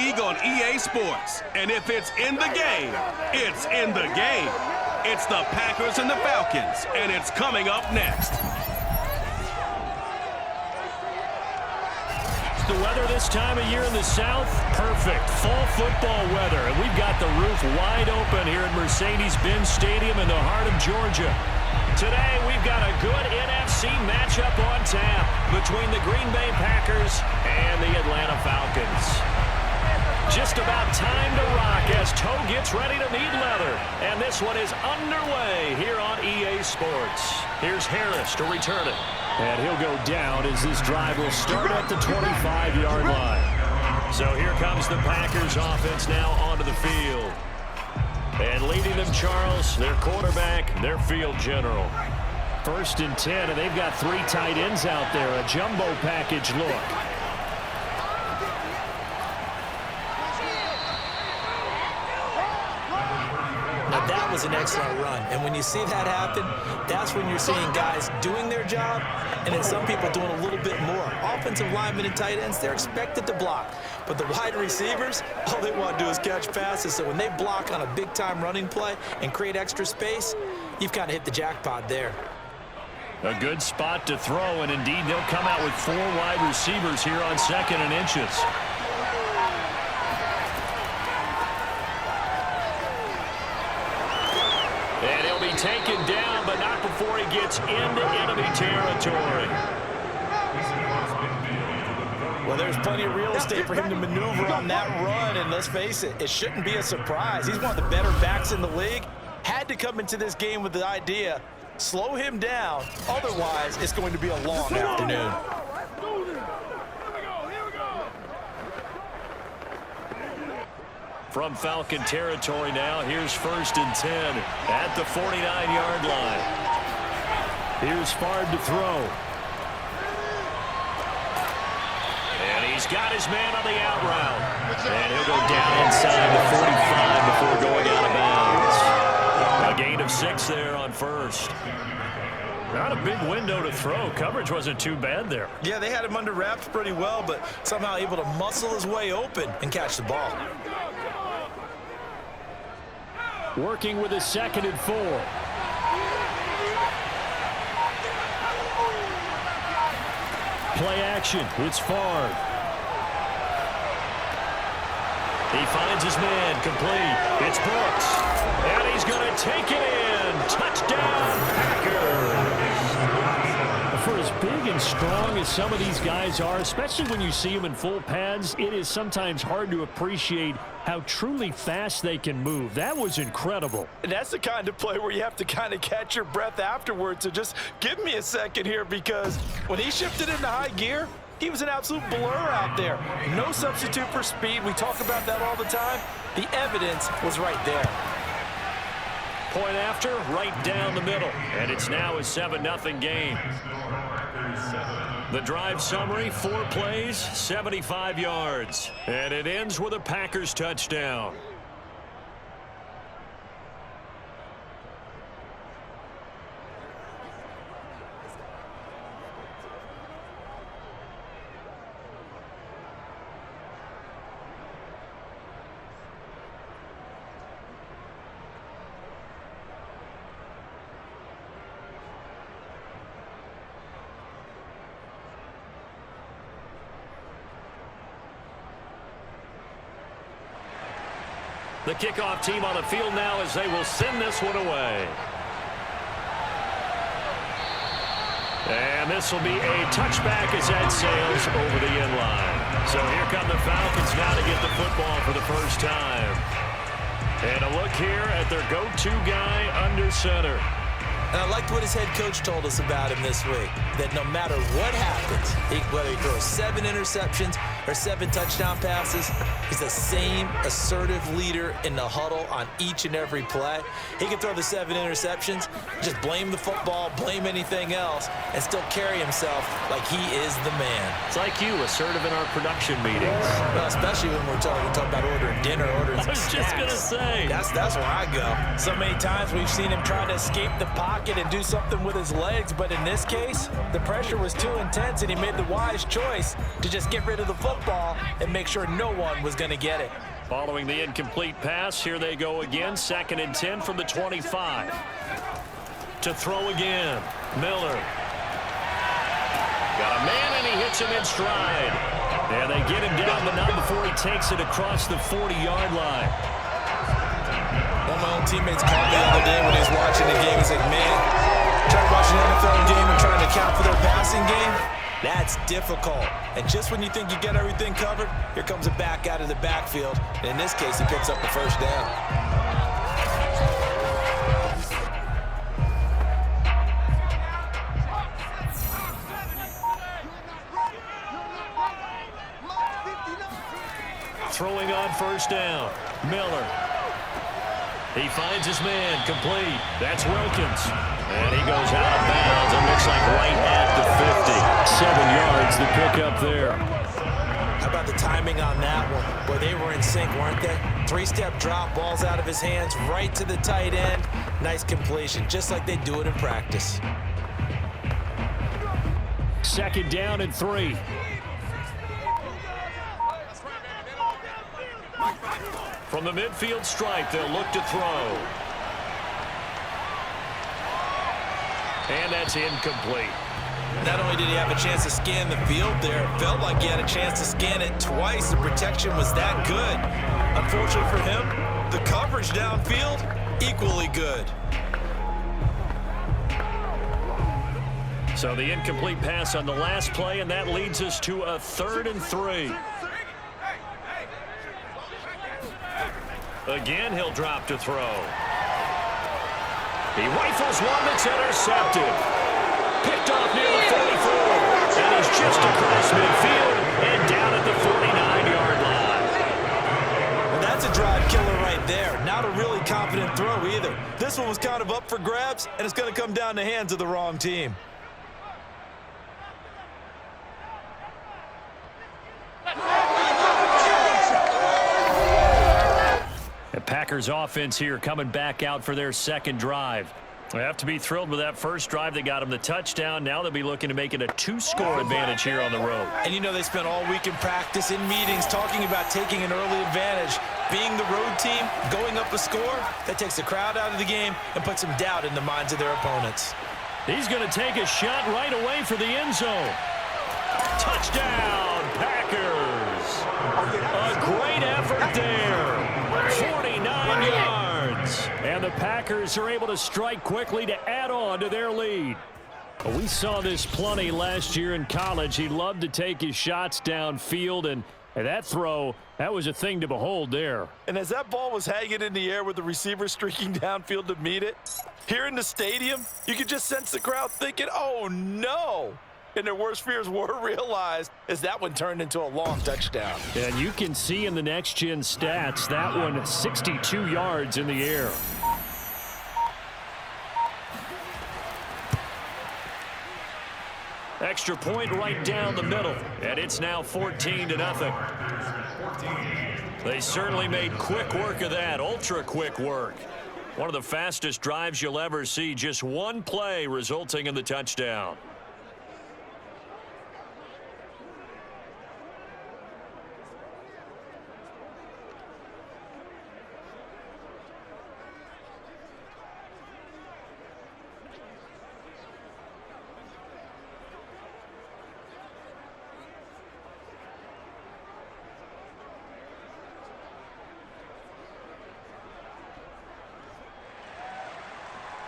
league on EA Sports. And if it's in the game, it's in the game. It's the Packers and the Falcons, and it's coming up next. The weather this time of year in the South, perfect. Fall football weather. And we've got the roof wide open here at Mercedes-Benz Stadium in the heart of Georgia. Today, we've got a good NFC matchup on tap between the Green Bay Packers and the Atlanta Falcons. Just about time to rock as Toe gets ready to meet leather. And this one is underway here on EA Sports. Here's Harris to return it. And he'll go down as this drive will start at the 25-yard line. So here comes the Packers offense now onto the field. And leading them, Charles, their quarterback, their field general. 1st and 10, and they've got 3 tight ends out there. A jumbo package look. Now that was an excellent run, and when you see that happen, that's when you're seeing guys doing their job, and then some people doing a little bit more. Offensive linemen and tight ends, they're expected to block, but the wide receivers, all they want to do is catch passes, so when they block on a big-time running play and create extra space, you've kind of hit the jackpot there. A good spot to throw, and indeed they'll come out with 4 wide receivers here on 2nd and inches. And he'll be taken down, but not before he gets into enemy territory. Well, there's plenty of real estate for him to maneuver on that run, and let's face it, it shouldn't be a surprise. He's one of the better backs in the league. Had to come into this game with the idea, slow him down, otherwise it's going to be a long afternoon. From Falcon territory now, here's 1st and 10 at the 49-yard line. Here's Favre to throw. And he's got his man on the out route. And he'll go down inside the 45 before going out of bounds. A gain of 6 there on 1st. Not a big window to throw. Coverage wasn't too bad there. Yeah, they had him under wraps pretty well, but somehow able to muscle his way open and catch the ball. Working with a 2nd and 4. Play action. It's Favre. He finds his man. Complete. It's Brooks. And he's going to take it in. Touchdown, Packers. For as big and strong as some of these guys are, especially when you see them in full pads, it is sometimes hard to appreciate how truly fast they can move. That was incredible. And that's the kind of play where you have to kind of catch your breath afterwards. So just give me a second here, because when he shifted into high gear, he was an absolute blur out there. No substitute for speed. We talk about that all the time. The evidence was right there. Point after, right down the middle. And it's now a 7-0 game. The drive summary, 4 plays, 75 yards. And it ends with a Packers touchdown. The kickoff team on the field now as they will send this one away. And this will be a touchback as that sails over the end line. So here come the Falcons now to get the football for the first time. And a look here at their go-to guy under center. And I liked what his head coach told us about him this week, that no matter what happens, whether he throws 7 interceptions or 7 touchdown passes, he's the same assertive leader in the huddle on each and every play. He can throw the 7 interceptions, just blame the football, blame anything else, and still carry himself like he is the man. It's like you, assertive in our production meetings. Well, especially when we're talking about ordering dinner, ordering some snacks. I was just going to say. That's where I go. So many times we've seen him try to escape the pocket and do something with his legs, but in this case, the pressure was too intense and he made the wise choice to just get rid of the football football and make sure no one was going to get it. Following the incomplete pass, here they go again. 2nd and 10 from the 25. To throw again, Miller. Got a man, and he hits him in stride. And they get him down, but not before he takes it across the 40-yard line. One of my old teammates called me the other day when he was watching the game. He's like, man, trying to watch an NFL game and trying to account for their passing game, that's difficult. And just when you think you get everything covered, here comes a back out of the backfield. And in this case, he picks up the first down. Throwing on first down, Miller. He finds his man, complete. That's Wilkins. And he goes out of bounds. It looks like right at the 50. 7 yards to pick up there. How about the timing on that one? Where they were in sync, weren't they? 3-step drop, balls out of his hands, right to the tight end. Nice completion, just like they do it in practice. 2nd down and 3. From the midfield stripe, they'll look to throw. And that's incomplete. Not only did he have a chance to scan the field there, it felt like he had a chance to scan it twice. The protection was that good. Unfortunately for him, the coverage downfield, equally good. So the incomplete pass on the last play, and that leads us to a 3rd and 3. Again, he'll drop to throw. He rifles one that's intercepted. Picked off near the 44. And he's just across midfield and down at the 49-yard line. Well, that's a drive killer right there. Not a really confident throw either. This one was kind of up for grabs, and it's going to come down the hands of the wrong team. The Packers offense here coming back out for their 2nd drive. They have to be thrilled with that first drive that got them the touchdown. Now they'll be looking to make it a 2-score advantage here on the road. And you know they spent all week in practice, in meetings, talking about taking an early advantage. Being the road team, going up a score, that takes the crowd out of the game and puts some doubt in the minds of their opponents. He's going to take a shot right away for the end zone. Touchdown, Packers. A great effort there. 49 yards. And the Packers are able to strike quickly to add on to their lead. We saw this plenty last year in college. He loved to take his shots downfield, and that throw, that was a thing to behold there. And as that ball was hanging in the air with the receiver streaking downfield to meet it, here in the stadium, you could just sense the crowd thinking, oh no. And their worst fears were realized as that one turned into a long touchdown. And you can see in the next-gen stats, that one 62 yards in the air. Extra point right down the middle, and it's now 14-0. They certainly made quick work of that, ultra-quick work. One of the fastest drives you'll ever see, just one play resulting in the touchdown.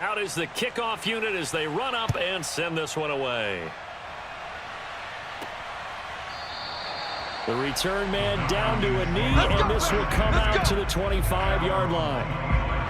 Out is the kickoff unit as they run up and send this one away. The return man down to a knee, and this will come out to the 25-yard line.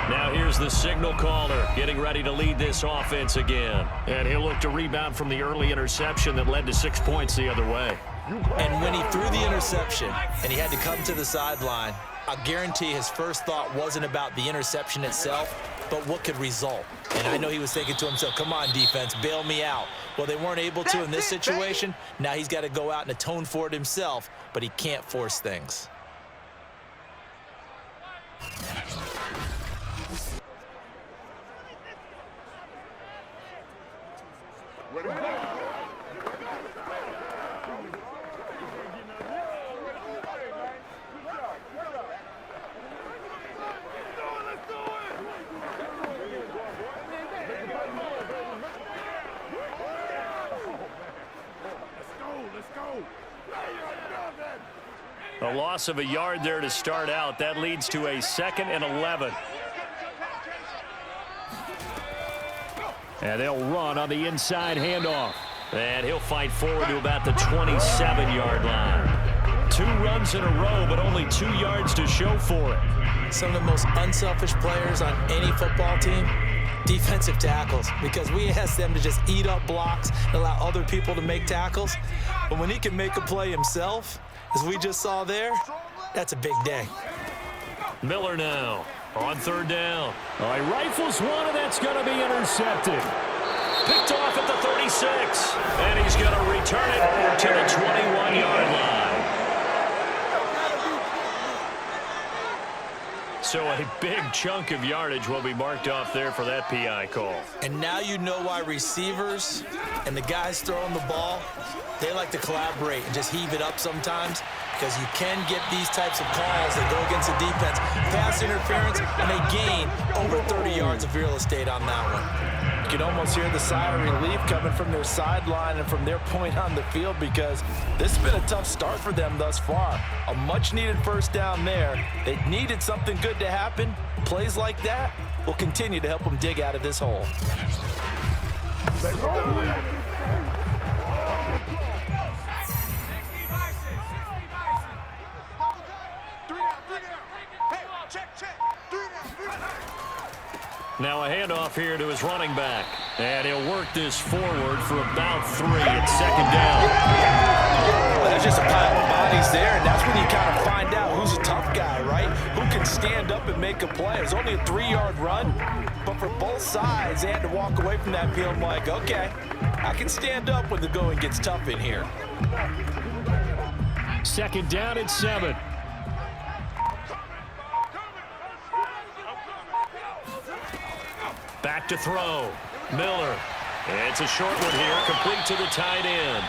Now here's the signal caller getting ready to lead this offense again. And he'll look to rebound from the early interception that led to 6 points the other way. And when he threw the interception and he had to come to the sideline, I guarantee his first thought wasn't about the interception itself, but what could result. And I know he was thinking to himself, come on, defense, bail me out. Well, they weren't able to in this situation. Now he's got to go out and atone for it himself, but he can't force things. A loss of a yard there to start out. That leads to a 2nd and 11. And they'll run on the inside handoff. And he'll fight forward to about the 27-yard line. 2 runs in a row, but only 2 yards to show for it. Some of the most unselfish players on any football team, defensive tackles, because we ask them to just eat up blocks and allow other people to make tackles. But when he can make a play himself, as we just saw there, that's a big day. Miller now on 3rd down. All right, rifles one, and that's going to be intercepted. Picked off at the 36, and he's going to return it to the 21-yard line. So a big chunk of yardage will be marked off there for that PI call. And now you know why receivers and the guys throwing the ball, they like to collaborate and just heave it up sometimes, because you can get these types of calls that go against the defense, pass interference, and they gain over 30 yards of real estate on that one. You can almost hear the sigh of relief coming from their sideline and from their point on the field, because this has been a tough start for them thus far. A much-needed first down there. They needed something good to happen. Plays like that will continue to help them dig out of this hole. Now a handoff here to his running back. And he'll work this forward for about 3. It's 2nd down. Well, there's just a pile of bodies there, and that's when you kind of find out who's a tough guy, right? Who can stand up and make a play. It's only a 3-yard run, but for both sides, they had to walk away from that feeling like, okay, I can stand up when the going gets tough in here. 2nd down and 7. Back to throw. Miller. It's a short one here, complete to the tight end.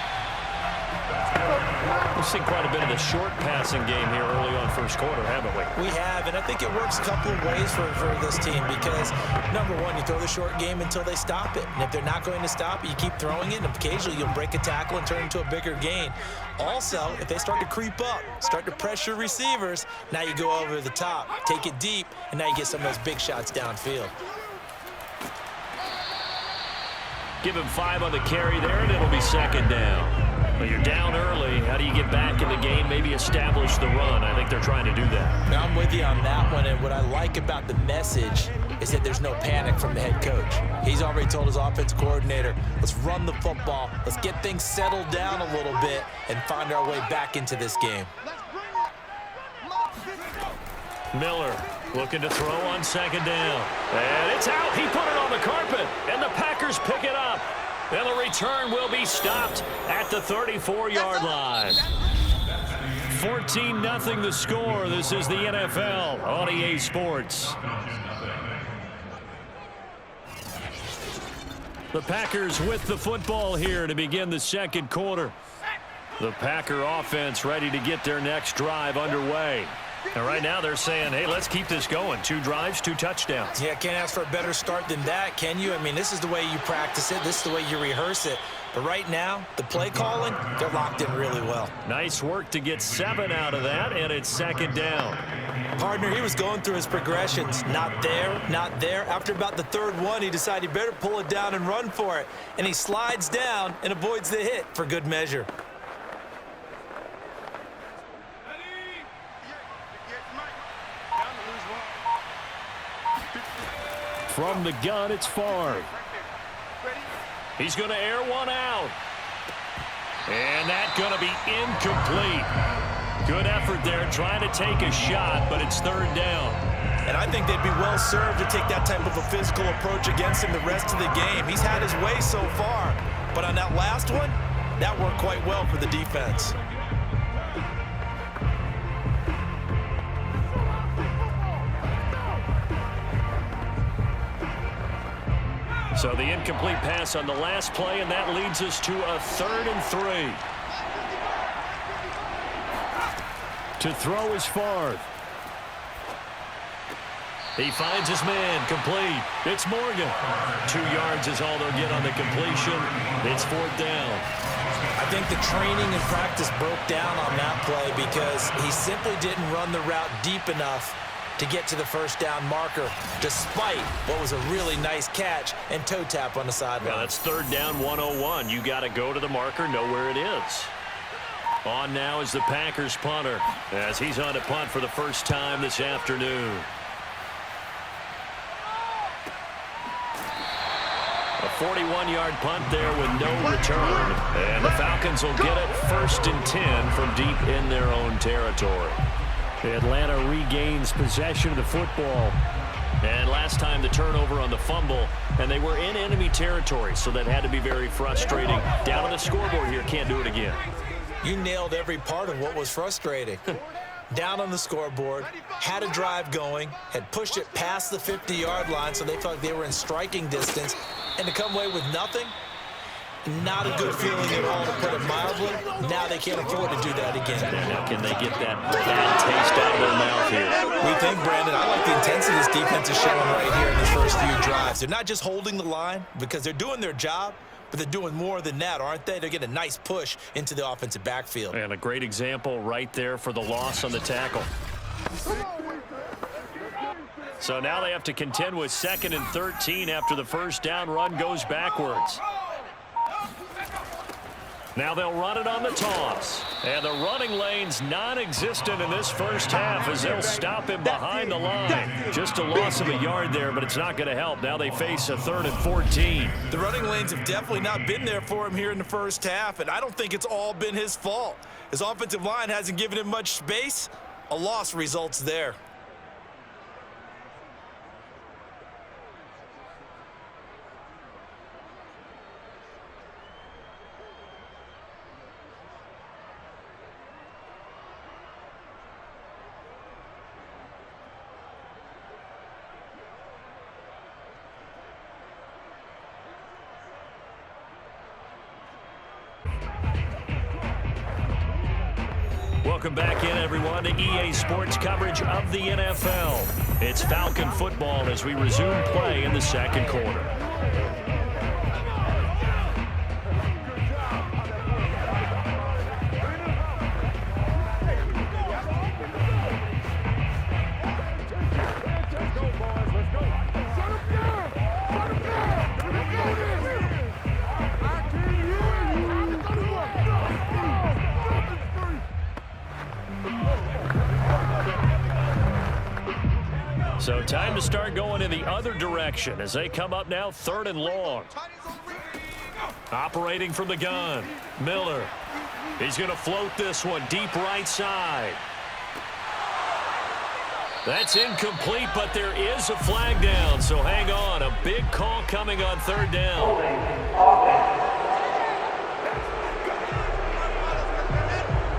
We've seen quite a bit of the short passing game here early on first quarter, haven't we? We have, and I think it works a couple of ways for this team, because, number one, you throw the short game until they stop it. And if they're not going to stop it, you keep throwing it, and occasionally you'll break a tackle and turn into a bigger gain. Also, if they start to creep up, start to pressure receivers, now you go over the top, take it deep, and now you get some of those big shots downfield. Give him 5 on the carry there, and it'll be 2nd down. But you're down early. How do you get back in the game, maybe establish the run? I think they're trying to do that. Now, I'm with you on that one, and what I like about the message is that there's no panic from the head coach. He's already told his offensive coordinator, let's run the football, let's get things settled down a little bit and find our way back into this game. Miller looking to throw on 2nd down. And it's out. He put it on the carpet, and the Packers pick it up. And the return will be stopped at the 34-yard line. 14-0 the score. This is the NFL on EA Sports. The Packers with the football here to begin the 2nd quarter. The Packer offense ready to get their next drive underway. And right now they're saying, hey, let's keep this going. 2 drives, 2 touchdowns. Yeah, can't ask for a better start than that, can you? I mean, this is the way you practice it. This is the way you rehearse it. But right now, the play calling, they're locked in really well. Nice work to get 7 out of that, and it's 2nd down. Partner, he was going through his progressions. Not there, not there. After about the 3rd one, he decided he better pull it down and run for it. And he slides down and avoids the hit for good measure. From the gun, it's Favre. He's going to air one out. And that's going to be incomplete. Good effort there, trying to take a shot, but it's 3rd down. And I think they'd be well served to take that type of a physical approach against him the rest of the game. He's had his way so far, but on that last one, that worked quite well for the defense. So the incomplete pass on the last play, and that leads us to a 3rd and 3. To throw is Favre. He finds his man, complete. It's Morgan. 2 yards is all they'll get on the completion. It's 4th down. I I think the training and practice broke down on that play because he simply didn't run the route deep enough to get to the first down marker, despite what was a really nice catch and toe tap on the sideline. Yeah, that's third down 101. You got to go to the marker, know where it is. On now is the Packers punter as he's on to punt for the first time this afternoon. A 41-yard punt there with no return. And the Falcons will get it 1st and 10 from deep in their own territory. Atlanta regains possession of the football. And last time the turnover on the fumble, and they were in enemy territory, so that had to be very frustrating. Down on the scoreboard here, can't do it again. You nailed every part of what was frustrating. Down on the scoreboard, had a drive going, had pushed it past the 50-yard line so they felt like they were in striking distance, and to come away with nothing, not a good feeling at all, to put it mildly. Now they can't afford to do that again. And now can they get that bad taste out of their mouth here? We think, Brandon, I like the intensity this defense is showing right here in these first few drives. They're not just holding the line because they're doing their job, but they're doing more than that, aren't they? They're getting a nice push into the offensive backfield. And a great example right there for the loss on the tackle. So now they have to contend with 2nd and 13 after the first down run goes backwards. Now they'll run it on the toss. And the running lane's non-existent in this first half as they'll stop him behind the line. Just a loss of a yard there, but it's not going to help. Now they face a 3rd and 14. The running lanes have definitely not been there for him here in the first half, and I don't think it's all been his fault. His offensive line hasn't given him much space. A loss results there. Welcome back in, everyone, to EA Sports coverage of the NFL. It's Falcon football as we resume play in the second quarter. So time to start going in the other direction as they come up now 3rd and long. Operating from the gun, Miller. He's going to float this one deep right side. That's incomplete, but there is a flag down, so hang on. A big call coming on 3rd down.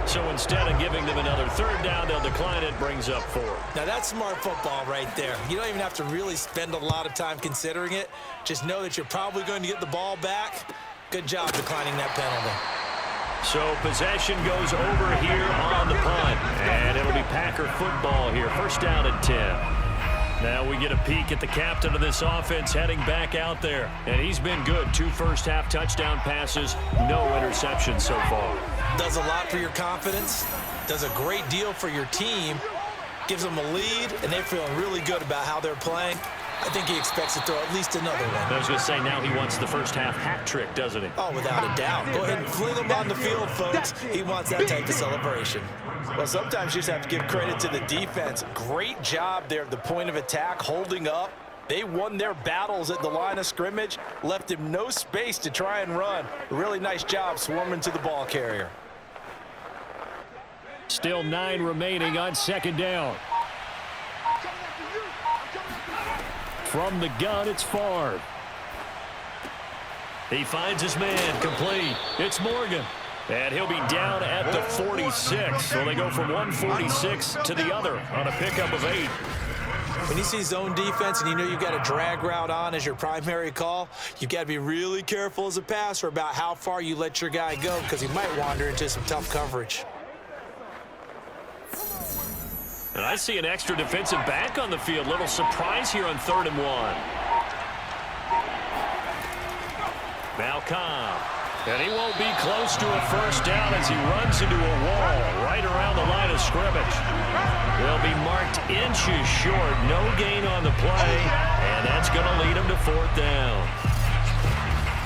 So instead of giving them another 3rd down, they'll decline it, brings up 4. Now that's smart football right there. You don't even have to really spend a lot of time considering it. Just know that you're probably going to get the ball back. Good job declining that penalty. So possession goes over here on the punt, and it'll be Packer football here. 1st down and 10. Now we get a peek at the captain of this offense heading back out there. And he's been good. 2 first-half touchdown passes, no interceptions so far. Does a lot for your confidence. Does a great deal for your team. Gives them a lead, and they're feeling really good about how they're playing. I think he expects to throw at least another one. I was going to say, now he wants the first-half hat trick, doesn't he? Oh, without a doubt. Go ahead and fling him on the field, folks. He wants that type of celebration. Well, sometimes you just have to give credit to the defense. Great job there at the point of attack, holding up. They won their battles at the line of scrimmage, left him no space to try and run. A really nice job swarming to the ball carrier. Still 9 remaining on 2nd down. From the gun, it's Favre. He finds his man, complete. It's Morgan. And he'll be down at the 46. So they go from 146 to the other on a pickup of 8. When you see zone defense and you know you've got a drag route on as your primary call, you've got to be really careful as a passer about how far you let your guy go because he might wander into some tough coverage. And I see an extra defensive back on the field. Little surprise here on 3rd and 1. Now Cobb. And he won't be close to a first down as he runs into a wall right around the line of scrimmage. They'll be marked inches short. No gain on the play, and that's going to lead him to fourth down.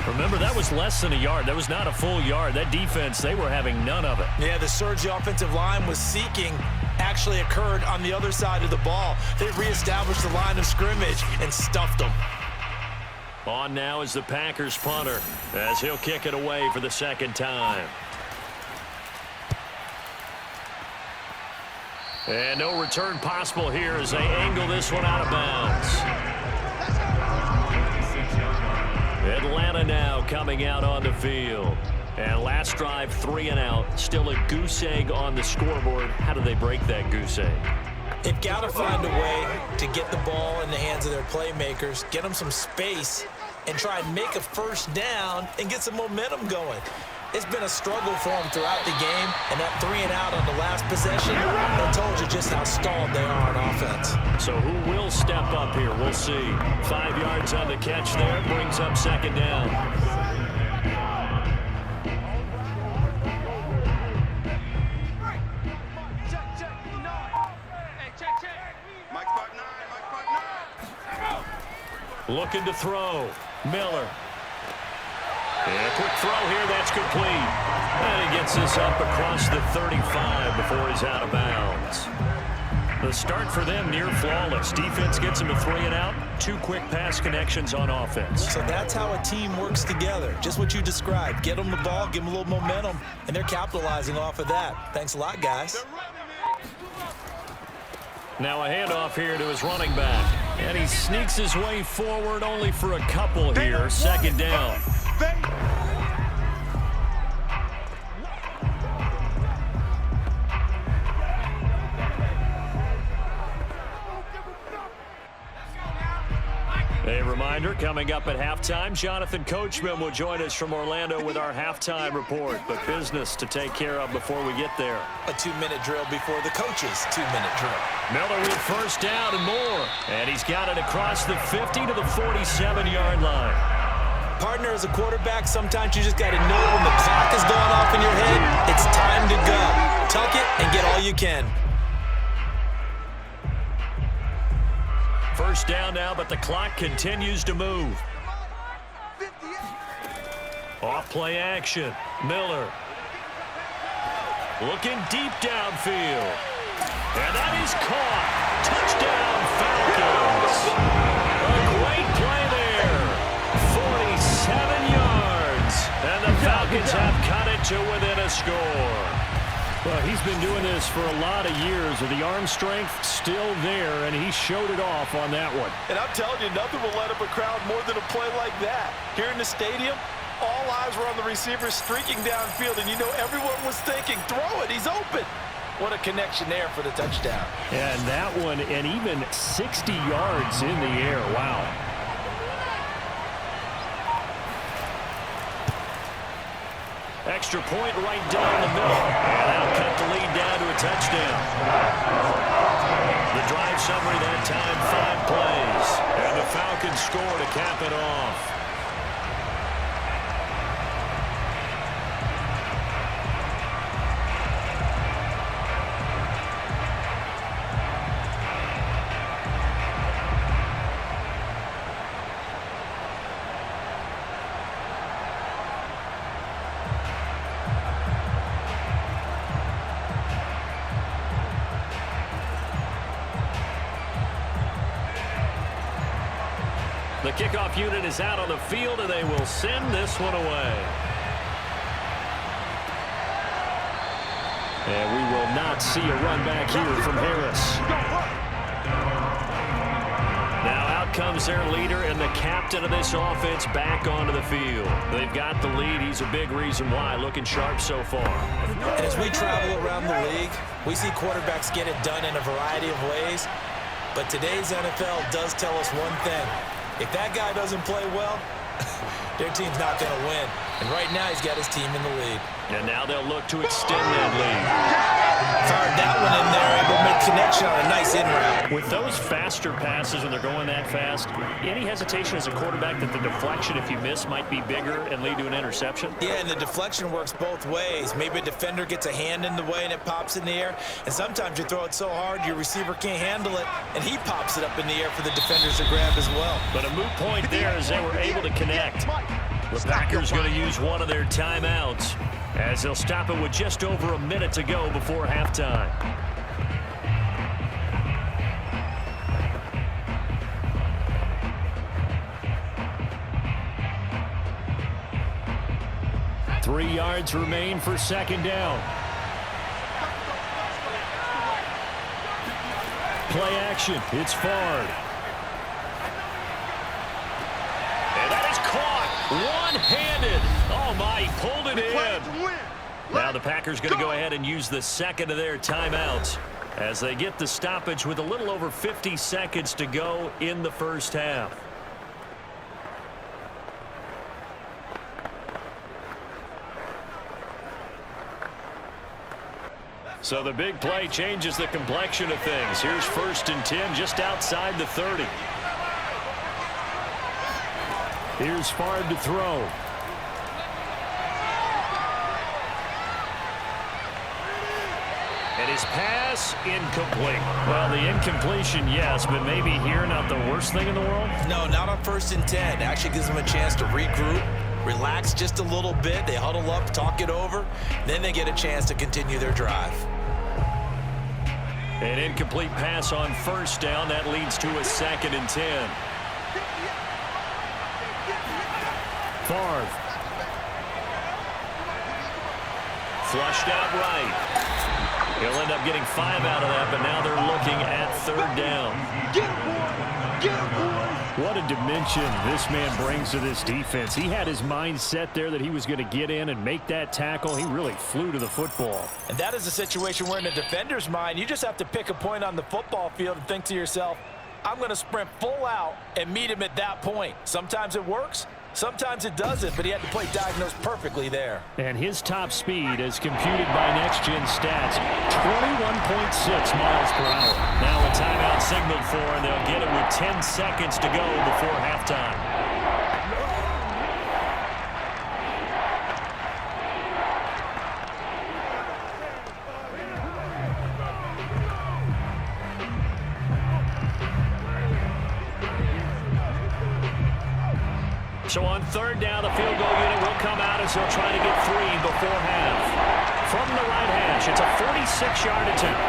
Remember, that was less than a yard. That was not a full yard. That defense, they were having none of it. Yeah, the surge the offensive line was seeking actually occurred on the other side of the ball. They reestablished the line of scrimmage and stuffed them. On now is the Packers punter as he'll kick it away for the second time. And no return possible here as they angle this one out of bounds. Atlanta now coming out on the field. And last drive, 3 and out. Still a goose egg on the scoreboard. How do they break that goose egg? They've got to find a way to get the ball in the hands of their playmakers, get them some space, and try and make a first down and get some momentum going. It's been a struggle for them throughout the game, and that 3 and out on the last possession, that told you just how stalled they are on offense. So who will step up here? We'll see. 5 yards on the catch there, brings up second down. Looking to throw. Miller. And a quick throw here. That's complete. And he gets this up across the 35 before he's out of bounds. The start for them near flawless. Defense gets him to 3 and out. 2 quick pass connections on offense. So that's how a team works together. Just what you described. Get them the ball, give them a little momentum, and they're capitalizing off of that. Thanks a lot, guys. Now a handoff here to his running back. And he sneaks his way forward only for a couple here. Second down. A reminder, coming up at halftime, Jonathan Coachman will join us from Orlando with our halftime report. But business to take care of before we get there. A 2-minute drill before the coach's 2-minute drill. Miller with first down and more. And he's got it across the 50 to the 47-yard line. Partner, as a quarterback, sometimes you just got to know when the clock is going off in your head, it's time to go. Tuck it and get all you can. First down now, but the clock continues to move. Off play action. Miller. Looking deep downfield. And that is caught. Touchdown, Falcons. A great play there. 47 yards. And the Falcons have cut it to within a score. Well, he's been doing this for a lot of years with the arm strength still there, and he showed it off on that one. And I'm telling you, nothing will let up a crowd more than a play like that. Here in the stadium, all eyes were on the receiver streaking downfield, and you know everyone was thinking, throw it, he's open. What a connection there for the touchdown. And that one, and even 60 yards in the air. Wow. Extra point right down the middle. And that'll cut the lead down to a touchdown. The drive summary that time, 5 plays. And the Falcons score to cap it off. The kickoff unit is out on the field, and they will send this one away. And we will not see a run back here from Harris. Now out comes their leader and the captain of this offense back onto the field. They've got the lead. He's a big reason why. Looking sharp so far. And as we travel around the league, we see quarterbacks get it done in a variety of ways. But today's NFL does tell us one thing. If that guy doesn't play well, their team's not going to win. And right now, he's got his team in the lead. And now they'll look to extend that lead. Fired that one in there, able to make connection on a nice in route. With those faster passes, when they're going that fast, any hesitation as a quarterback that the deflection, if you miss, might be bigger and lead to an interception? Yeah, and the deflection works both ways. Maybe a defender gets a hand in the way and it pops in the air. And sometimes you throw it so hard your receiver can't handle it, and he pops it up in the air for the defenders to grab as well. But a moot point there as they were able to connect. The Packers going to use one of their timeouts as they'll stop it with just over a minute to go before halftime. Three yards remain for second down. Play action. It's Favre. And that is caught. One-handed. Oh, my. He pulled it in. Now the Packers going to go ahead and use the second of their timeouts as they get the stoppage with a little over 50 seconds to go in the first half. So the big play changes the complexion of things. Here's 1st and 10 just outside the 30. Here's Favre to throw. And his pass incomplete. Well, the incompletion, yes, but maybe here not the worst thing in the world? No, not on 1st and 10. It actually gives them a chance to regroup, relax just a little bit. They huddle up, talk it over. Then they get a chance to continue their drive. An incomplete pass on 1st down. That leads to a 2nd and 10. Favre. Flushed out right. He'll end up getting 5 out of that, but now they're looking at 3rd down. What a dimension this man brings to this defense. He had his mind set there that he was going to get in and make that tackle. He really flew to the football. And that is a situation where in the defender's mind, you just have to pick a point on the football field and think to yourself, I'm going to sprint full out and meet him at that point. Sometimes it works. Sometimes it doesn't, but he had to play diagnosed perfectly there. And his top speed, as computed by Next Gen Stats, 21.6 miles per hour. Now a timeout signaled for, and they'll get it with 10 seconds to go before halftime. So on 3rd down, the field goal unit will come out as they'll try to get 3 before half. From the right hash, it's a 46-yard attempt.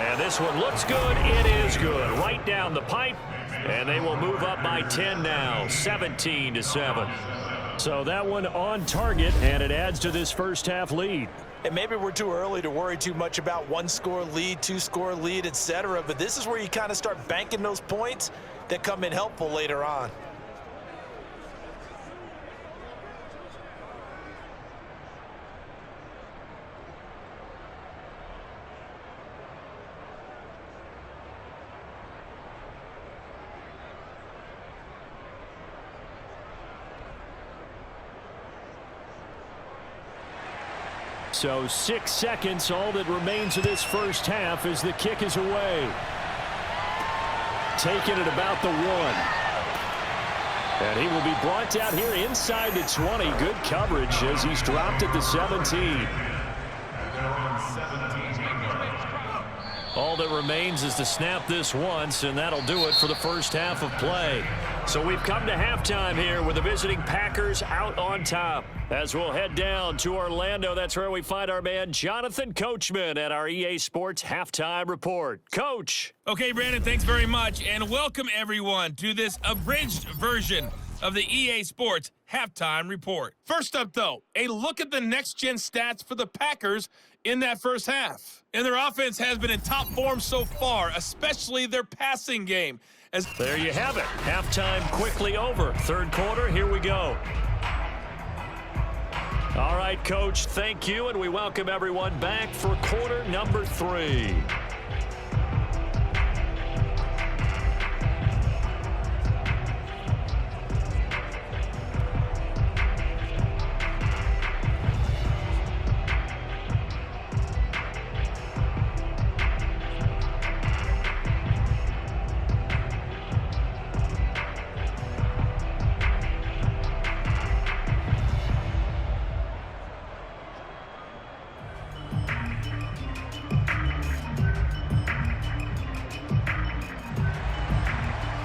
And this one looks good. It is good. Right down the pipe. And they will move up by 10 now, 17-7. So that one on target, and it adds to this first half lead. And maybe we're too early to worry too much about 1-score lead, 2-score lead, etc. But this is where you kind of start banking those points that come in helpful later on. So 6 seconds, all that remains of this first half as the kick is away. Taking it about the 1. And he will be brought down here inside the 20. Good coverage as he's dropped at the 17. All that remains is to snap this once, and that'll do it for the first half of play. So we've come to halftime here with the visiting Packers out on top. As we'll head down to Orlando, that's where we find our man Jonathan Coachman at our EA Sports Halftime Report. Coach. Okay, Brandon, thanks very much, and welcome everyone to this abridged version of the EA Sports Halftime Report. First up, though, a look at the next-gen stats for the Packers in that first half. And their offense has been in top form so far, especially their passing game. There you have it. Halftime quickly over. Third quarter, here we go. All right, Coach, thank you, and we welcome everyone back for quarter number 3.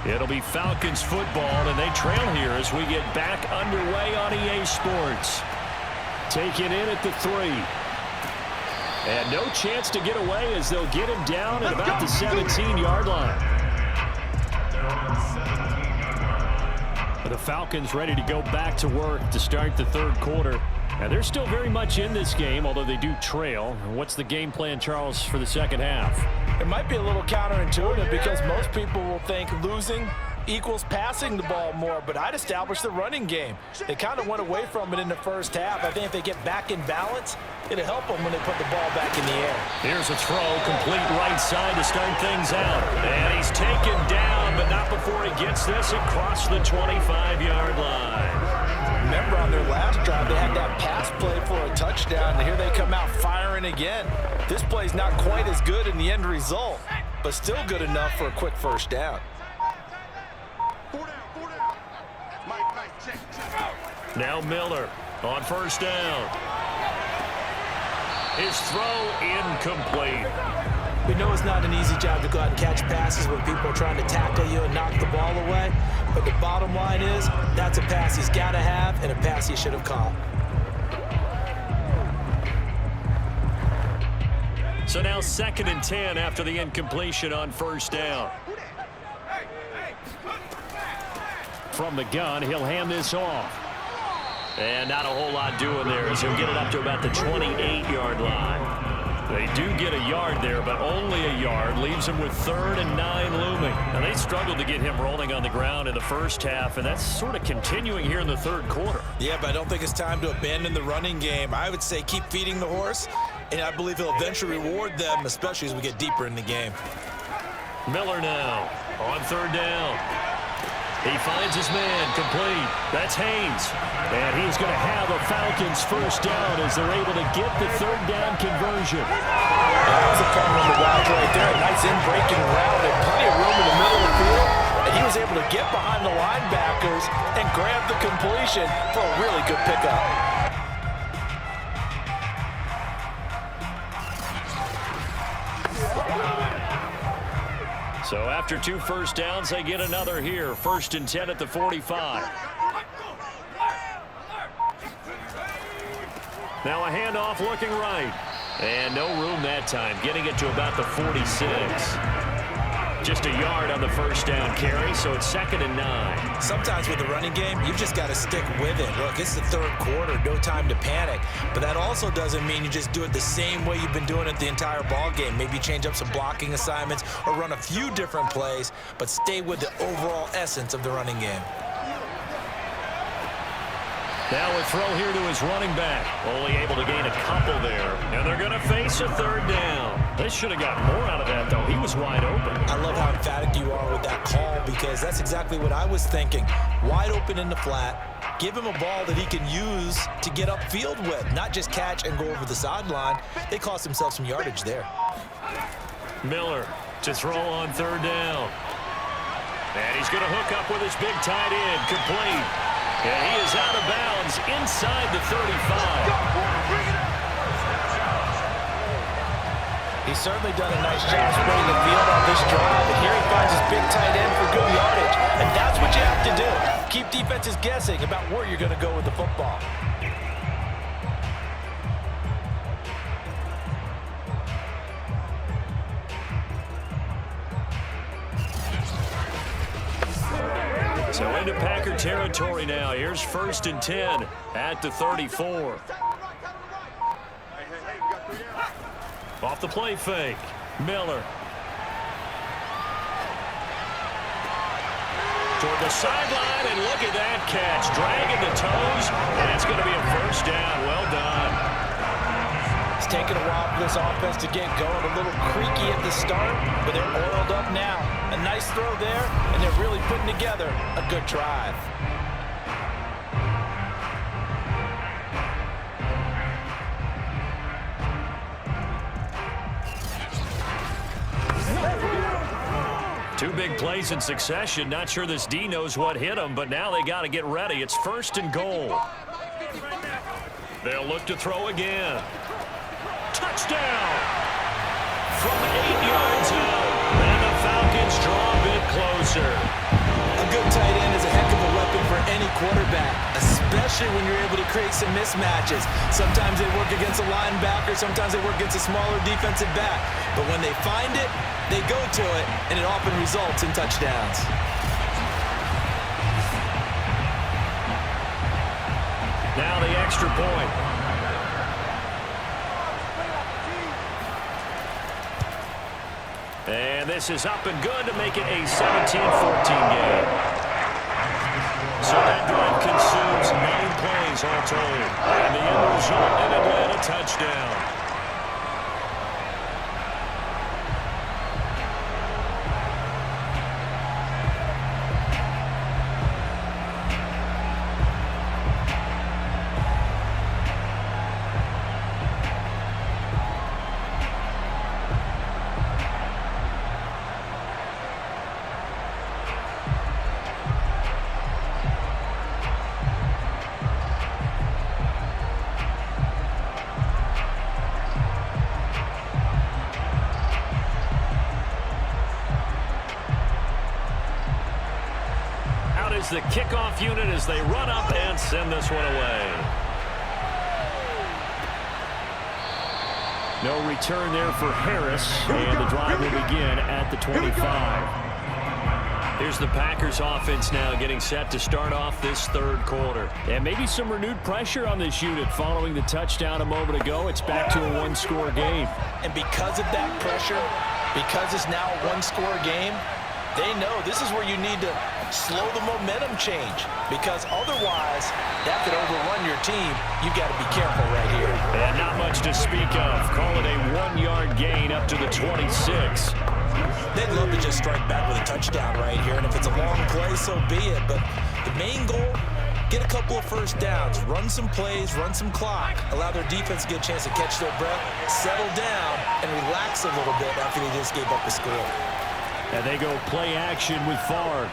It'll be Falcons football, and they trail here as we get back underway on EA Sports. Taken in at the 3. And no chance to get away as they'll get him down at about the 17-yard line. The Falcons ready to go back to work to start the third quarter. And they're still very much in this game, although they do trail. What's the game plan, Charles, for the second half? It might be a little counterintuitive because most people will think losing equals passing the ball more, but I'd establish the running game. They kind of went away from it in the first half. I think if they get back in balance, it'll help them when they put the ball back in the air. Here's a throw, complete right side to start things out. And he's taken down, but not before he gets this across the 25-yard line. Remember on their last drive, they had that pass play for a touchdown, and here they come out firing again. This play's not quite as good in the end result, but still good enough for a quick first down. Now Miller on first down. His throw incomplete. We know it's not an easy job to go out and catch passes when people are trying to tackle you and knock the ball away. But the bottom line is that's a pass he's got to have and a pass he should have caught. So now 2nd and 10 after the incompletion on first down. From the gun, he'll hand this off. And not a whole lot doing there as he'll get it up to about the 28-yard line. They do get a yard there, but only a yard. Leaves him with 3rd and 9 looming. Now, they struggled to get him rolling on the ground in the first half, and that's sort of continuing here in the third quarter. Yeah, but I don't think it's time to abandon the running game. I would say keep feeding the horse, and I believe he'll eventually reward them, especially as we get deeper in the game. Miller now on 3rd down. He finds his man complete. That's Haynes. And he's going to have a Falcons first down as they're able to get the 3rd down conversion. That was a fun one to watch right there. A nice in-breaking route and plenty of room in the middle of the field. And he was able to get behind the linebackers and grab the completion for a really good pickup. So after 2 first downs, they get another here. 1st and 10 at the 45. Now a handoff looking right. And no room that time, getting it to about the 46. Just a yard on the first down carry, so it's 2nd and 9. Sometimes with the running game, you've just got to stick with it. Look, it's the third quarter, no time to panic. But that also doesn't mean you just do it the same way you've been doing it the entire ball game. Maybe change up some blocking assignments or run a few different plays, but stay with the overall essence of the running game. Now a throw here to his running back. Only able to gain a couple there. And they're going to face a 3rd down. They should have gotten more out of that, though. He was wide open. I love how emphatic you are with that call because that's exactly what I was thinking. Wide open in the flat. Give him a ball that he can use to get upfield with, not just catch and go over the sideline. They cost themselves some yardage there. Miller to throw on 3rd down. And he's going to hook up with his big tight end, complete. And he is out of bounds inside the 35. He's certainly done a nice job spreading the field on this drive, and here he finds his big tight end for good yardage. And that's what you have to do. Keep defenses guessing about where you're going to go with the football. So into Packer territory now. Here's 1st and 10 at the 34. Off the play fake. Miller. Toward the sideline, and look at that catch. Dragging the toes, and it's going to be a first down. Well done. It's taken a while for this offense to get going. A little creaky at the start, but they're oiled up now. A nice throw there, and they're really putting together a good drive. Two big plays in succession. Not sure this D knows what hit him, but now they got to get ready. It's 1st and goal. They'll look to throw again. Touchdown! From 8 yards out, and the Falcons draw a bit closer. quarterback, especially when you're able to create some mismatches. Sometimes they work against a linebacker. Sometimes they work against a smaller defensive back. But when they find it, they go to it, and it often results in touchdowns. Now the extra point. And this is up and good to make it a 17-14 game. So that drive consumes 9 plays all told. And the end result, an Atlanta touchdown. The kickoff unit as they run up and send this one away. No return there for Harris, and the drive will begin at the 25. Here's the Packers offense now getting set to start off this third quarter. And maybe some renewed pressure on this unit following the touchdown a moment ago. It's back to a one-score game. And because of that pressure, because it's now a one-score game, they know this is where you need to slow the momentum change, because otherwise that could overrun your team. You've got to be careful right here. And not much to speak of. Call it a 1-yard gain up to the 26. They'd love to just strike back with a touchdown right here, and if it's a long play, so be it. But the main goal, get a couple of first downs, run some plays, run some clock, allow their defense to get a chance to catch their breath, settle down, and relax a little bit after they just gave up the score. And they go play action with Favre.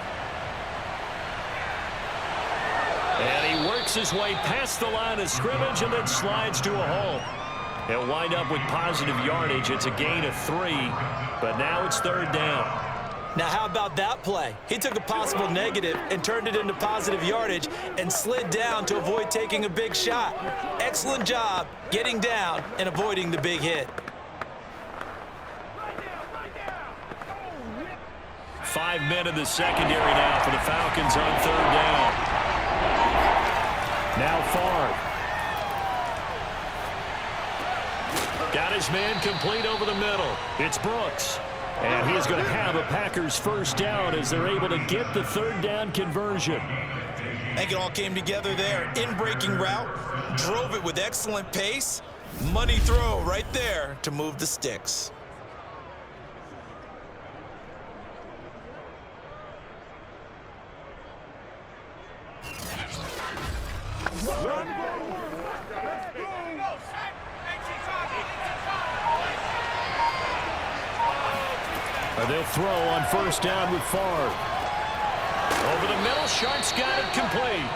And he works his way past the line of scrimmage and then slides to a hole. He'll wind up with positive yardage. It's a gain of 3, but now it's third down. Now how about that play? He took a possible negative and turned it into positive yardage and slid down to avoid taking a big shot. Excellent job getting down and avoiding the big hit. 5 men in the secondary now for the Falcons on third down. Now Favre. Got his man complete over the middle. It's Brooks. And he is going to have a Packers first down as they're able to get the third down conversion. I think it all came together there. In-breaking route, drove it with excellent pace. Money throw right there to move the sticks. They'll throw on first down with Favre. Over the middle, Sharpe's got it complete.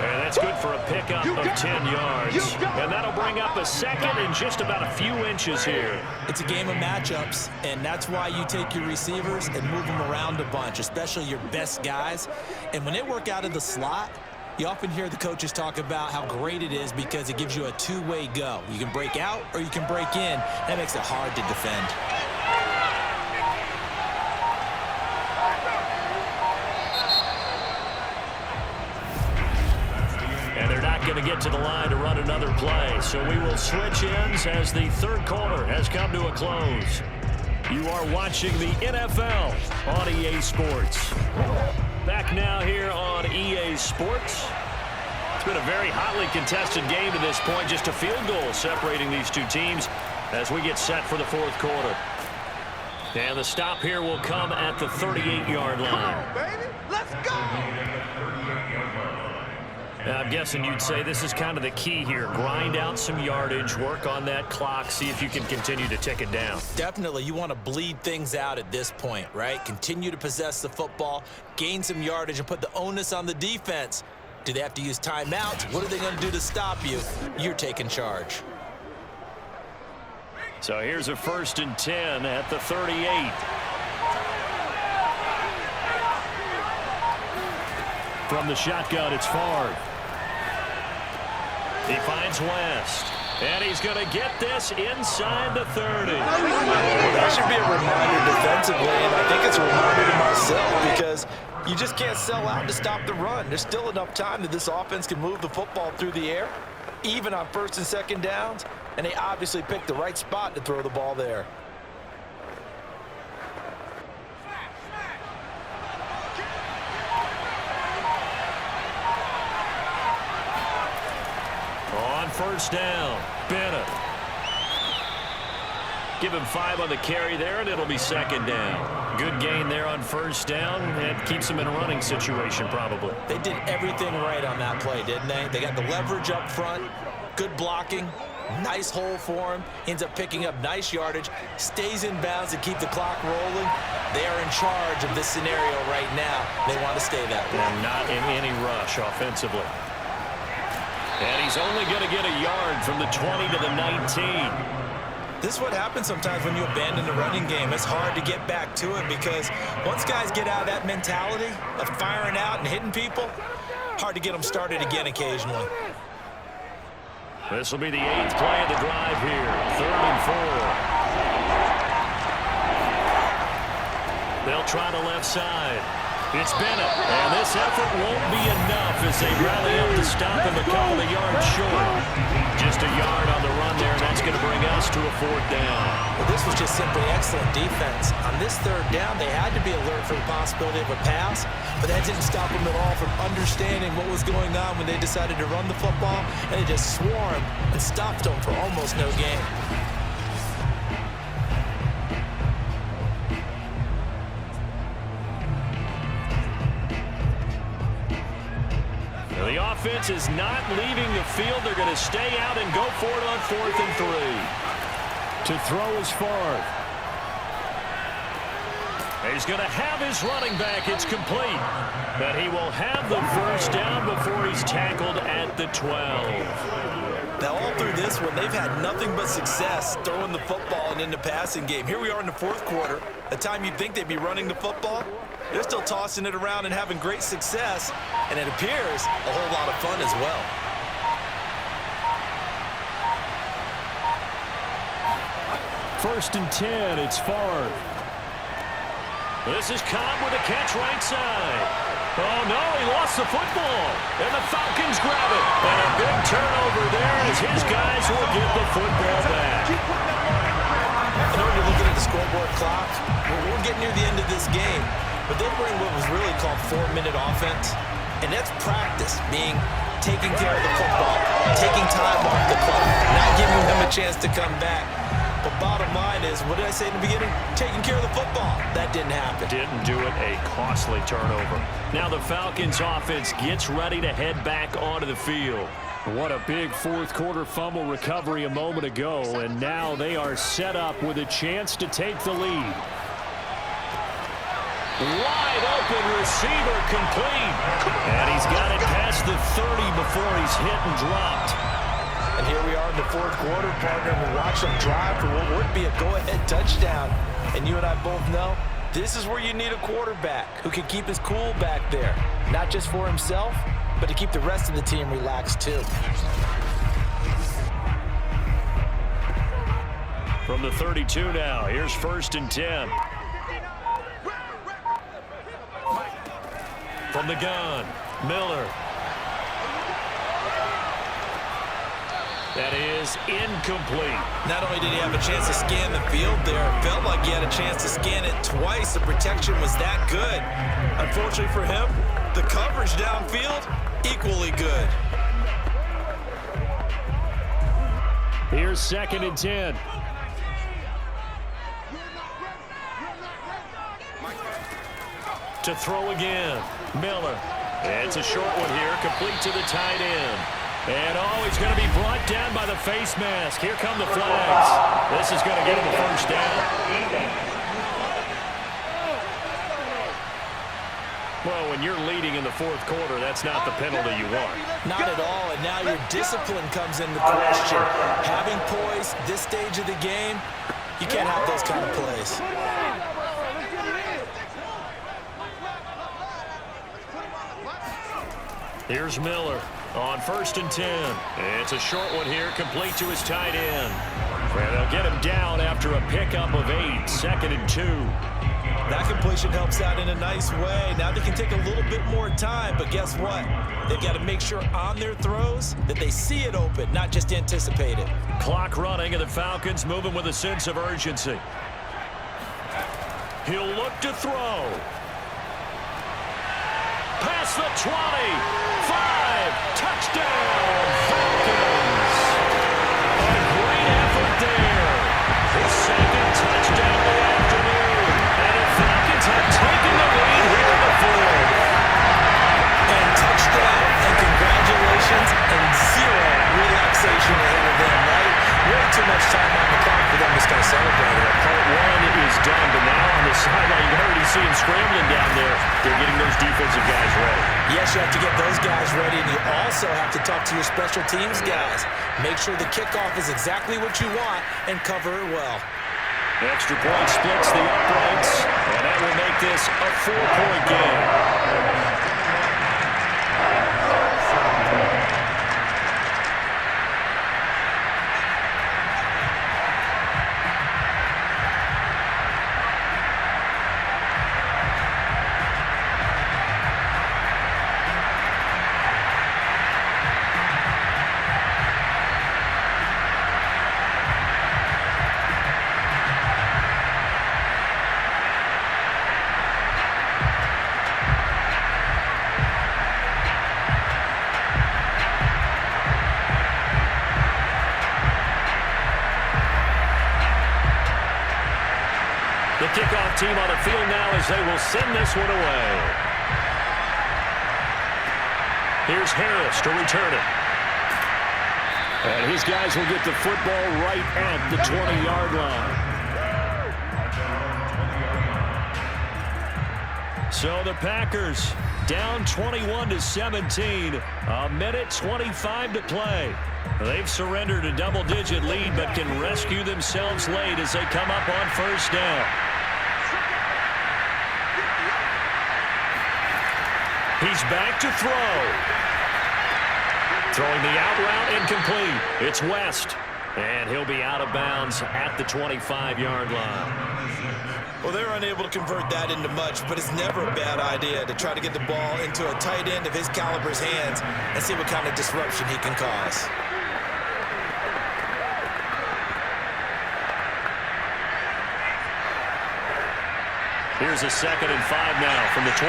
And that's good for a pickup of 10 yards. And that'll bring up a second in just about a few inches here. It's a game of matchups, and that's why you take your receivers and move them around a bunch, especially your best guys. And when they work out of the slot, you often hear the coaches talk about how great it is because it gives you a two-way go. You can break out or you can break in. That makes it hard to defend. And they're not going to get to the line to run another play. So we will switch ends as the third quarter has come to a close. You are watching the NFL on EA Sports. Back now here on EA Sports. It's been a very hotly contested game to this point. Just a field goal separating these two teams as we get set for the fourth quarter. And the stop here will come at the 38-yard line. Come on, baby. Let's go! I'm guessing you'd say this is kind of the key here. Grind out some yardage, work on that clock, see if you can continue to tick it down. Definitely, you want to bleed things out at this point, right? Continue to possess the football, gain some yardage, and put the onus on the defense. Do they have to use timeouts? What are they going to do to stop you? You're taking charge. So here's a 1st and 10 at the 38. From From the shotgun, it's Favre. He finds West. And he's going to get this inside the 30. Well, that should be a reminder defensively, and I think it's a reminder to myself because you just can't sell out to stop the run. There's still enough time that this offense can move the football through the air, even on first and second downs, and they obviously picked the right spot to throw the ball there. On first down, Bennett. Give him 5 on the carry there, and it'll be second down. Good gain there on first down. It keeps him in a running situation, probably. They did everything right on that play, didn't they? They got the leverage up front, good blocking, nice hole for him, ends up picking up nice yardage, stays in bounds to keep the clock rolling. They are in charge of this scenario right now. They want to stay that way. And not in any rush offensively. And he's only going to get a yard from the 20 to the 19. This is what happens sometimes when you abandon the running game. It's hard to get back to it because once guys get out of that mentality of firing out and hitting people, hard to get them started again occasionally. This will be the 8th play of the drive here. 3rd and 4. They'll try the left side. It's Bennett, and this effort won't be enough as they rally up to stop him a couple of yards short. Just a yard on the run there, and that's going to bring us to a 4th down. Well, this was just simply excellent defense. On this 3rd down, they had to be alert for the possibility of a pass, but that didn't stop them at all from understanding what was going on when they decided to run the football, and they just swarmed and stopped them for almost no gain. The offense is not leaving the field. They're going to stay out and go for it on 4th and 3. To throw is Favre. He's going to have his running back. It's complete. But he will have the first down before he's tackled at the 12. Now, all through this one, they've had nothing but success throwing the football and in the passing game. Here we are in the 4th quarter. The time you'd think they'd be running the football, they're still tossing it around and having great success, and it appears a whole lot of fun as well. First and 10, it's Favre. This is Cobb with a catch right side. Oh, no, he lost the football, and the Falcons grab it. And a big turnover there as his guys will get the football back. I know you're looking at the scoreboard clock. We're getting near the end of this game, but they bring what was really called 4-minute offense, and that's practice, being taking care of the football, taking time off the clock, not giving them a chance to come back. But bottom line is, what did I say in the beginning? Taking care of the football. That didn't happen. Didn't do it. A costly turnover. Now the Falcons offense gets ready to head back onto the field. What a big 4th quarter fumble recovery a moment ago, and now they are set up with a chance to take the lead. Wide open receiver complete. And he's got it past the 30 before he's hit and dropped. And here we are in the 4th quarter, partner, and we watch them drive for what would be a go-ahead touchdown. And you and I both know this is where you need a quarterback who can keep his cool back there, not just for himself, but to keep the rest of the team relaxed too. From the 32 now, here's 1st and 10. From the gun, Miller. That is incomplete. Not only did he have a chance to scan the field there, it felt like he had a chance to scan it twice. The protection was that good. Unfortunately for him, the coverage downfield, equally good. Here's 2nd and 10. To throw again, Miller. It's a short one here, complete to the tight end. And he's going to be brought down by the face mask. Here come the flags. This is going to get him a first down. Well, when you're leading in the 4th quarter, that's not the penalty you want. Not at all, and now your discipline comes into question. Having poise this stage of the game, you can't have those kind of plays. Here's Miller on 1st and 10. It's a short one here, complete to his tight end. And they'll get him down after a pickup of 8, 2nd and 2. That completion helps out in a nice way. Now they can take a little bit more time, but guess what? They've got to make sure on their throws that they see it open, not just anticipate it. Clock running, and the Falcons moving with a sense of urgency. He'll look to throw. Past the 20. 5. Touchdown, Falcons. A great effort there. His 2nd touchdown of the afternoon. And the Falcons have taken the lead here in the 4th. And touchdown, and congratulations, and 0 relaxation ahead of them, right? Way too much time on the clock for them to start celebrating. Part 1 is done, but now on the sideline, you can already see him scrambling down there. They're getting those defensive guys ready. Yes, you have to get those guys ready, and you also have to talk to your special teams guys. Make sure the kickoff is exactly what you want and cover it well. Extra point splits the uprights, and that will make this a 4-point game. The kickoff team on the field now as they will send this one away. Here's Harris to return it. And his guys will get the football right at the 20-yard line. So the Packers down 21-17. A minute 25 to play. They've surrendered a double-digit lead, but can rescue themselves late as they come up on 1st down. He's back to throw. Throwing the out route incomplete. It's West. And he'll be out of bounds at the 25-yard line. Well, they're unable to convert that into much, but it's never a bad idea to try to get the ball into a tight end of his caliber's hands and see what kind of disruption he can cause. Here's a 2nd and 5 now from the 25.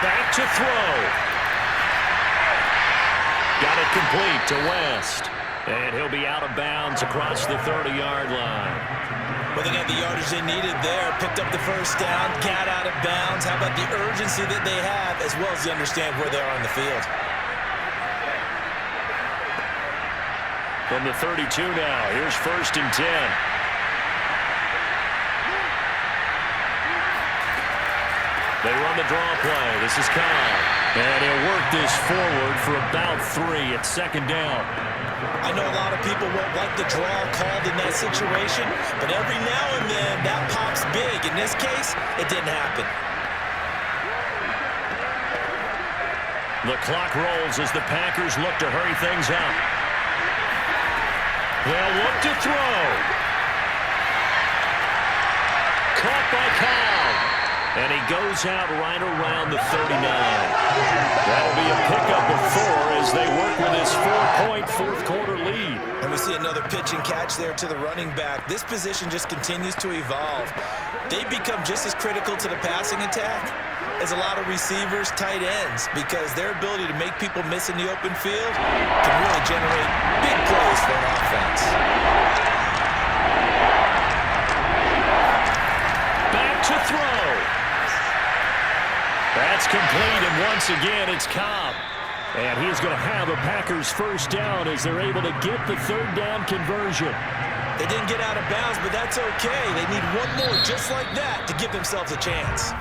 Back to throw. Got it complete to West. And he'll be out of bounds across the 30-yard line. Well, they got the yardage they needed there. Picked up the 1st down, got out of bounds. How about the urgency that they have, as well as they understand where they are on the field. From the 32 now, here's 1st and 10. They run the draw play. This is Cobb. And he'll work this forward for about 3 at 2nd down. I know a lot of people won't like the draw called in that situation, but every now and then that pops big. In this case, it didn't happen. The clock rolls as the Packers look to hurry things up. They'll look to throw. Caught by Cobb. And he goes out right around the 39. That'll be a pickup of 4 as they work with his 4-point fourth-quarter lead. And we see another pitch and catch there to the running back. This position just continues to evolve. They become just as critical to the passing attack as a lot of receivers, tight ends, because their ability to make people miss in the open field can really generate big plays for an offense. Back to throw. That's complete, and once again, it's Cobb. And he's going to have a Packers 1st down as they're able to get the 3rd down conversion. They didn't get out of bounds, but that's okay. They need one more just like that to give themselves a chance.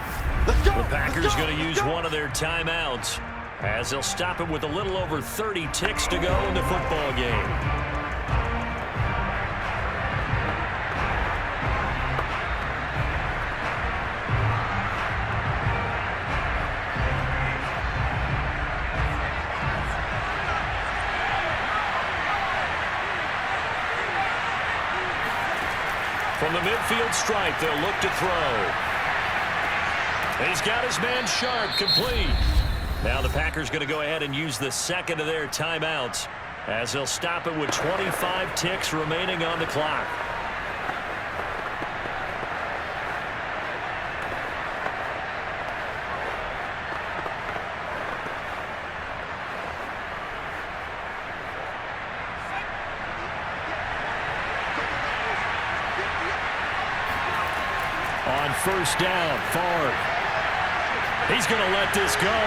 Let's go. The Packers going to use one of their timeouts as they'll stop it with a little over 30 ticks to go in the football game. From the midfield stripe, they'll look to throw. He's got his man Sharpe, complete. Now the Packers going to go ahead and use the second of their timeouts as they'll stop it with 25 ticks remaining on the clock. On first down, Favre. He's going to let this go.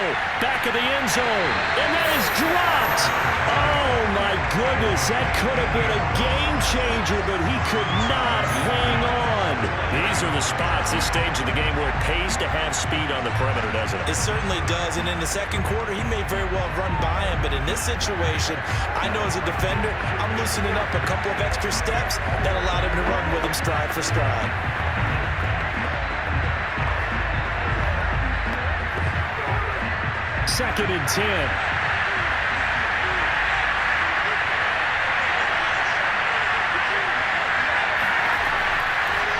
Back of the end zone. And that is dropped. Oh, my goodness. That could have been a game changer, but he could not hang on. These are the spots, this stage of the game, where it pays to have speed on the perimeter, doesn't it? It certainly does. And in the second quarter, he may very well run by him. But in this situation, I know as a defender, I'm loosening up a couple of extra steps that allowed him to run with him stride for stride. Second and 10.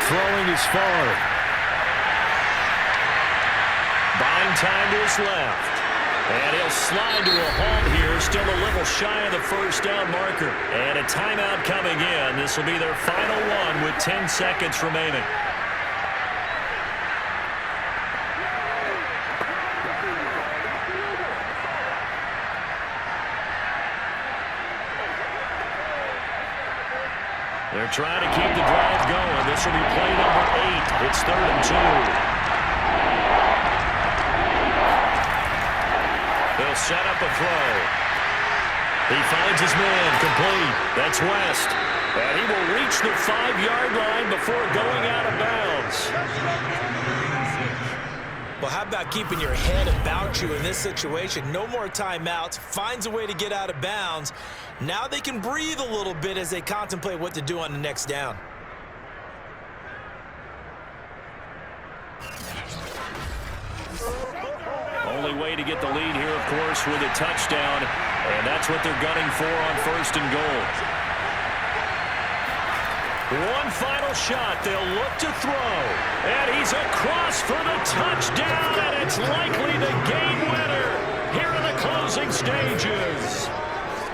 Throwing is Favre. Buying time to his left. And he'll slide to a halt here, still a little shy of the first down marker. And a timeout coming in. This will be their final one with 10 seconds remaining. They're trying to keep the drive going. This will be play number 8. It's 3rd and 2. They'll set up a throw. He finds his man, complete. That's West. And he will reach the 5-yard line before going out of bounds. Well, how about keeping your head about you in this situation? No more timeouts. Finds a way to get out of bounds. Now they can breathe a little bit as they contemplate what to do on the next down. Only way to get the lead here, of course, with a touchdown. And that's what they're gunning for on 1st and goal. One final shot. They'll look to throw. And he's across for the touchdown. And it's likely the game winner here in the closing stages.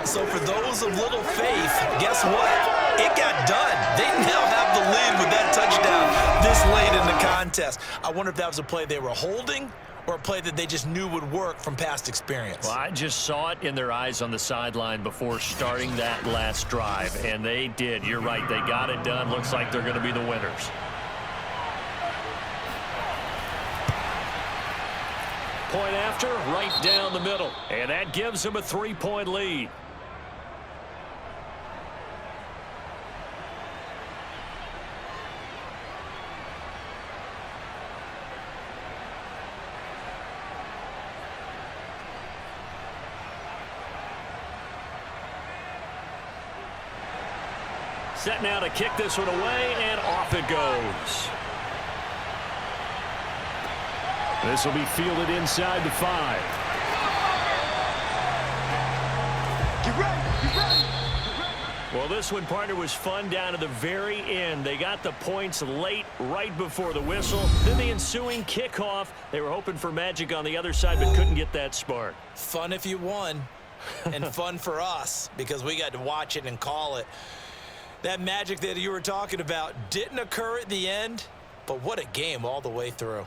So for those of little faith, guess what? It got done. They now have the lead with that touchdown this late in the contest. I wonder if that was a play they were holding or a play that they just knew would work from past experience. Well, I just saw it in their eyes on the sideline before starting that last drive, and they did. You're right. They got it done. Looks like they're going to be the winners. Point after, right down the middle. And that gives them a 3-point lead. Set now to kick this one away, and off it goes. This will be fielded inside the 5. Get ready, get ready. Well, this one, partner, was fun down to the very end. They got the points late, right before the whistle. Then the ensuing kickoff. They were hoping for magic on the other side, but couldn't get that spark. Fun if you won, and fun for us because we got to watch it and call it. That magic that you were talking about didn't occur at the end, but what a game all the way through.